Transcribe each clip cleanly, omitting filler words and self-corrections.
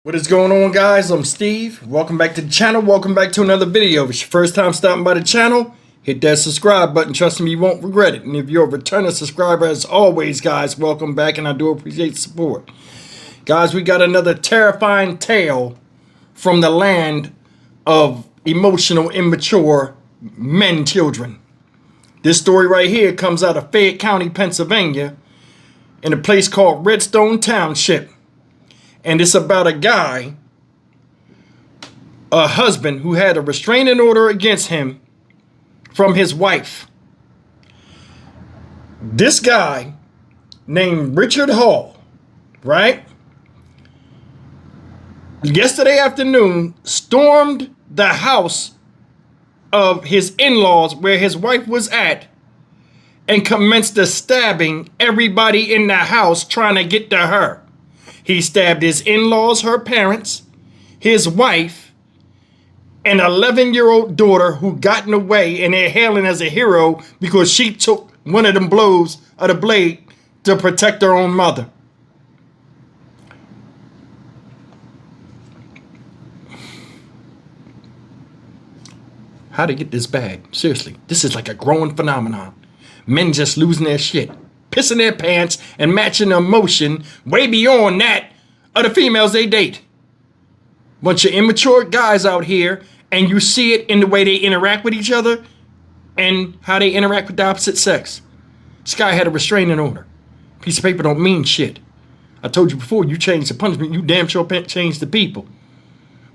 What is going on, guys? I'm Steve. Welcome back to the channel. Welcome back to another video. If it's your first time stopping by the channel, hit that subscribe button. Trust me, you won't regret it. And if you're a returning subscriber, as always, guys, welcome back, and I do appreciate the support. Guys, we got another terrifying tale from the land of emotional, immature men, children. This story right here comes out of Fayette County, Pennsylvania, in a place called Redstone Township. And it's about a guy, a husband, who had a restraining order against him from his wife. This guy named Richard Hall, right? Yesterday afternoon, stormed the house of his in-laws where his wife was at and commenced to stabbing everybody in the house trying to get to her. He stabbed his in-laws, her parents, his wife, an 11-year-old daughter who gotten away, and they're hailing as a hero because she took one of them blows of the blade to protect her own mother. How to get this bad? Seriously, this is like a growing phenomenon. Men just losing their shit, pissing their pants, and matching emotion way beyond that of the females they date. Bunch of immature guys out here, and you see it in the way they interact with each other and how they interact with the opposite sex. This guy had a restraining order. Piece of paper don't mean shit. I told you before, you change the punishment, you damn sure change the people.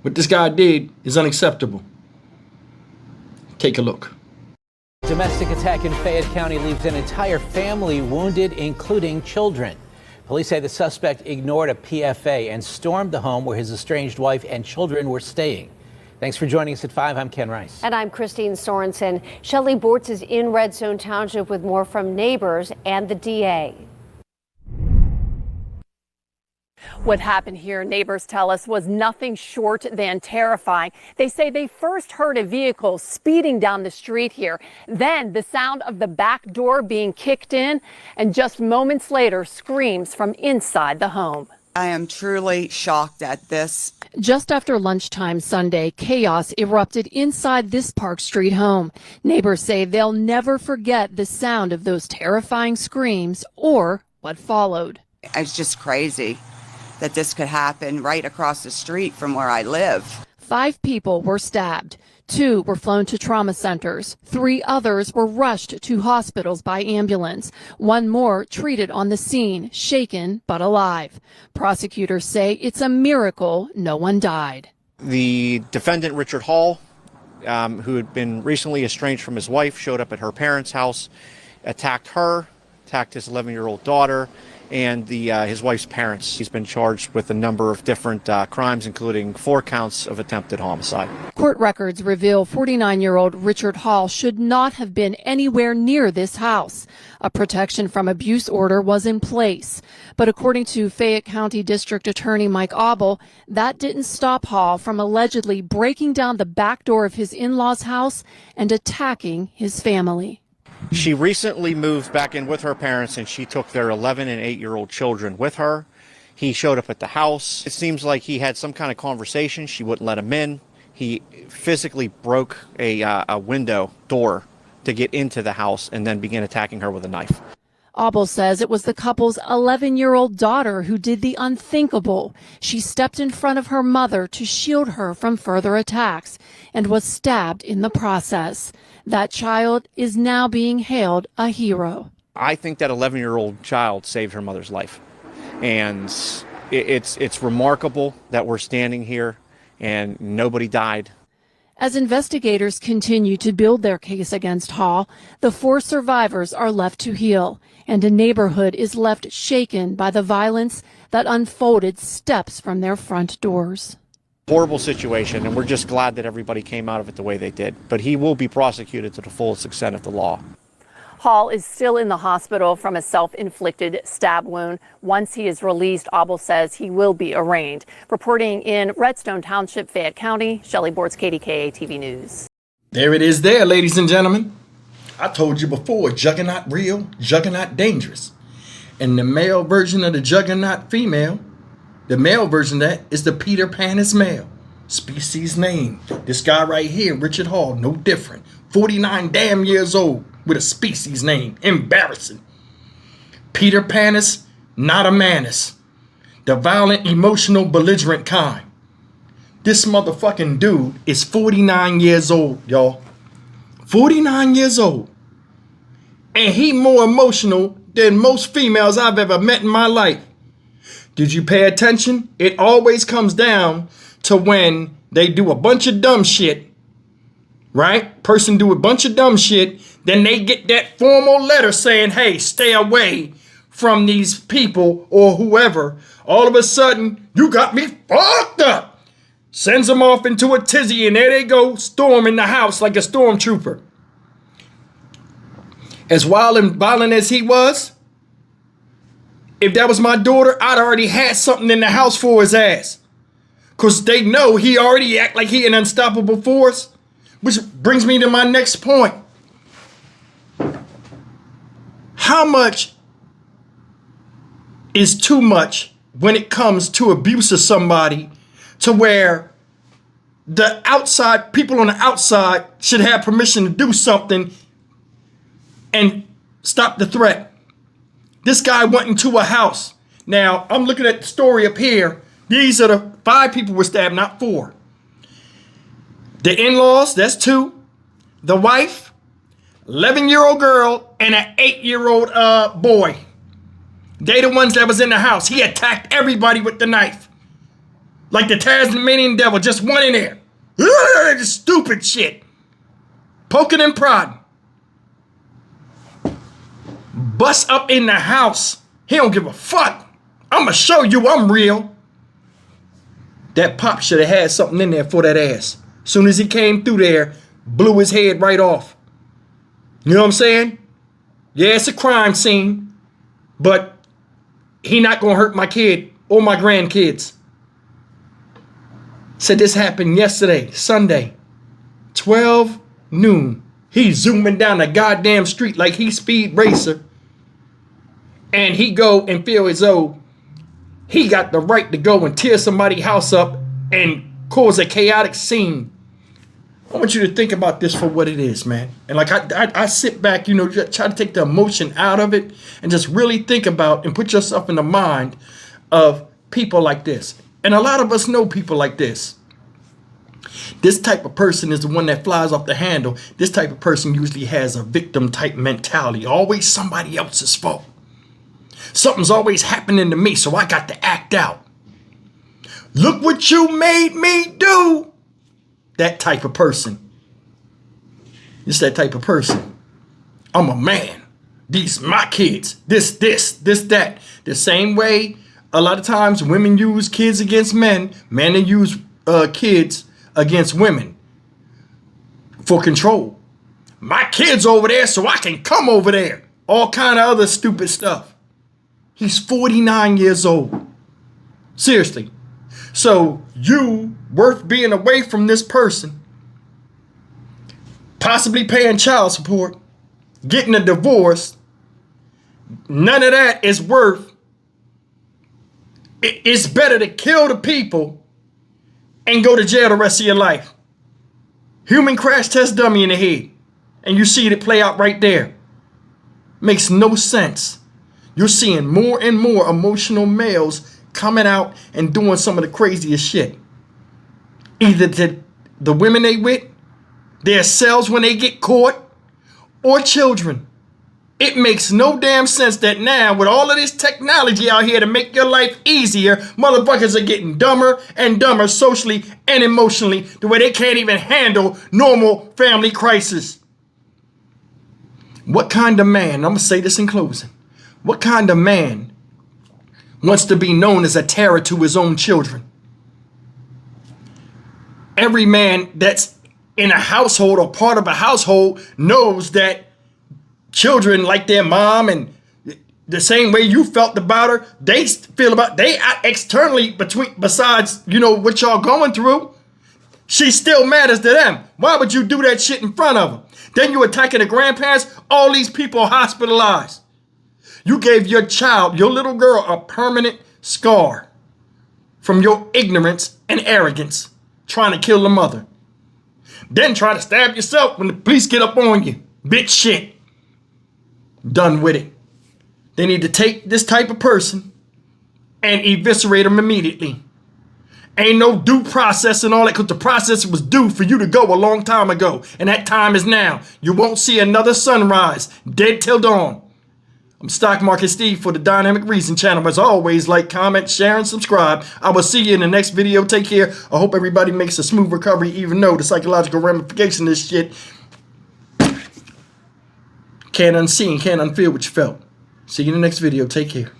What this guy did is unacceptable. Take a look. Domestic attack in Fayette County leaves an entire family wounded, including children. Police say the suspect ignored a PFA and stormed the home where his estranged wife and children were staying. Thanks for joining us at 5. I'm Ken Rice. And I'm Christine Sorensen. Shelley Bortz is in Redstone Township with more from neighbors and the DA. What happened here, neighbors tell us, was nothing short than terrifying. They say they first heard a vehicle speeding down the street here, then the sound of the back door being kicked in, and just moments later, screams from inside the home. I am truly shocked at this. Just after lunchtime Sunday, chaos erupted inside this Park Street home. Neighbors say they'll never forget the sound of those terrifying screams or what followed. It's just crazy that this could happen right across the street from where I live. 5 people were stabbed. 2 were flown to trauma centers. 3 others were rushed to hospitals by ambulance. 1 more treated on the scene, shaken but alive. Prosecutors say it's a miracle no one died. The defendant, Richard Hall, who had been recently estranged from his wife, showed up at her parents' house, attacked her, attacked his 11-year-old daughter, and his wife's parents. He's been charged with a number of different crimes, including 4 counts of attempted homicide. Court records reveal 49-year-old Richard Hall should not have been anywhere near this house. A protection from abuse order was in place. But according to Fayette County District Attorney Mike Auble, that didn't stop Hall from allegedly breaking down the back door of his in-laws' house and attacking his family. She recently moved back in with her parents, and she took their 11 and 8-year-old children with her. He showed up at the house. It seems like he had some kind of conversation. She wouldn't let him in. He physically broke a window door to get into the house and then began attacking her with a knife. Auble says it was the couple's 11-year-old daughter who did the unthinkable. She stepped in front of her mother to shield her from further attacks and was stabbed in the process. That child is now being hailed a hero. I think that 11-year-old child saved her mother's life. And it's remarkable that we're standing here and nobody died. As investigators continue to build their case against Hall, the 4 survivors are left to heal, and a neighborhood is left shaken by the violence that unfolded steps from their front doors. Horrible situation, and we're just glad that everybody came out of it the way they did. But he will be prosecuted to the fullest extent of the law. Hall is still in the hospital from a self-inflicted stab wound. Once he is released, Auble says he will be arraigned. Reporting in Redstone Township, Fayette County, Shelley Bortz, KDKA TV News. There it is there, ladies and gentlemen. I told you before, Juggernaut real, Juggernaut dangerous. And the male version of the Juggernaut female The male version of that is the Peter Panis male. Species name. This guy right here, Richard Hall, no different. 49 damn years old with a species name. Embarrassing. Peter Panis, not a manus. The violent, emotional, belligerent kind. This motherfucking dude is 49 years old, y'all. 49 years old. And he more emotional than most females I've ever met in my life. Did you pay attention? It always comes down to when they do a bunch of dumb shit, right? Person do a bunch of dumb shit, then they get that formal letter saying, hey, stay away from these people or whoever. All of a sudden, you got me fucked up. Sends them off into a tizzy, and there they go, storming the house like a stormtrooper. As wild and violent as he was, if that was my daughter, I'd already had something in the house for his ass. Because they know he already act like he an unstoppable force. Which brings me to my next point. How much is too much when it comes to abuse of somebody, to where the outside, people on the outside should have permission to do something and stop the threat? This guy went into a house. Now, I'm looking at the story up here. These are the 5 people were stabbed, not 4. The in-laws, that's 2. The wife, 11-year-old girl, and an 8-year-old boy. They the ones that was in the house. He attacked everybody with the knife. Like the Tasmanian devil, just went in there. Just stupid shit. Poking and prodding. Bust up in the house. He don't give a fuck. I'ma show you I'm real. That pop should have had something in there for that ass. Soon as he came through there, blew his head right off. You know what I'm saying? Yeah, it's a crime scene, but he not gonna hurt my kid or my grandkids. Said this happened yesterday, Sunday, 12 noon. He's zooming down the goddamn street like he's Speed Racer. And he go and feel as though he got the right to go and tear somebody's house up and cause a chaotic scene. I want you to think about this for what it is, man. And like I sit back, you know, try to take the emotion out of it and just really think about and put yourself in the mind of people like this. And a lot of us know people like this. This type of person is the one that flies off the handle. This type of person usually has a victim type mentality. Always somebody else's fault. Something's always happening to me, so I got to act out. Look what you made me do. That type of person. It's that type of person. I'm a man. These my kids. This, that. The same way a lot of times women use kids against men. Men use kids against women for control. My kid's over there, so I can come over there. All kind of other stupid stuff. He's 49 years old. Seriously. So you worth being away from this person, possibly paying child support, getting a divorce. None of that is worth. It's better to kill the people and go to jail the rest of your life. Human crash test dummy in the head. And you see it play out right there. Makes no sense. You're seeing more and more emotional males coming out and doing some of the craziest shit. Either to the women they with, themselves when they get caught, or children. It makes no damn sense that now with all of this technology out here to make your life easier, motherfuckers are getting dumber and dumber socially and emotionally the way they can't even handle normal family crisis. What kind of man, I'm going to say this in closing, what kind of man wants to be known as a terror to his own children? Every man that's in a household or part of a household knows that children like their mom, and the same way you felt about her, they feel about, they externally besides, you know, what y'all going through, she still matters to them. Why would you do that shit in front of them? Then you attacking the grandparents, all these people are hospitalized. You gave your child, your little girl, a permanent scar. from your ignorance and arrogance, trying to kill the mother. Then try to stab yourself when the police get up on you. Bitch shit. Done with it. They need to take this type of person and eviscerate them immediately. Ain't no due process and all that, because the process was due for you to go a long time ago. And that time is now. You won't see another sunrise. Dead till dawn. I'm Stock Market Steve for the Dynamic Reason channel. As always, like, comment, share, and subscribe. I will see you in the next video. Take care. I hope everybody makes a smooth recovery, even though the psychological ramification of this shit can't unsee and can't unfeel what you felt. See you in the next video. Take care.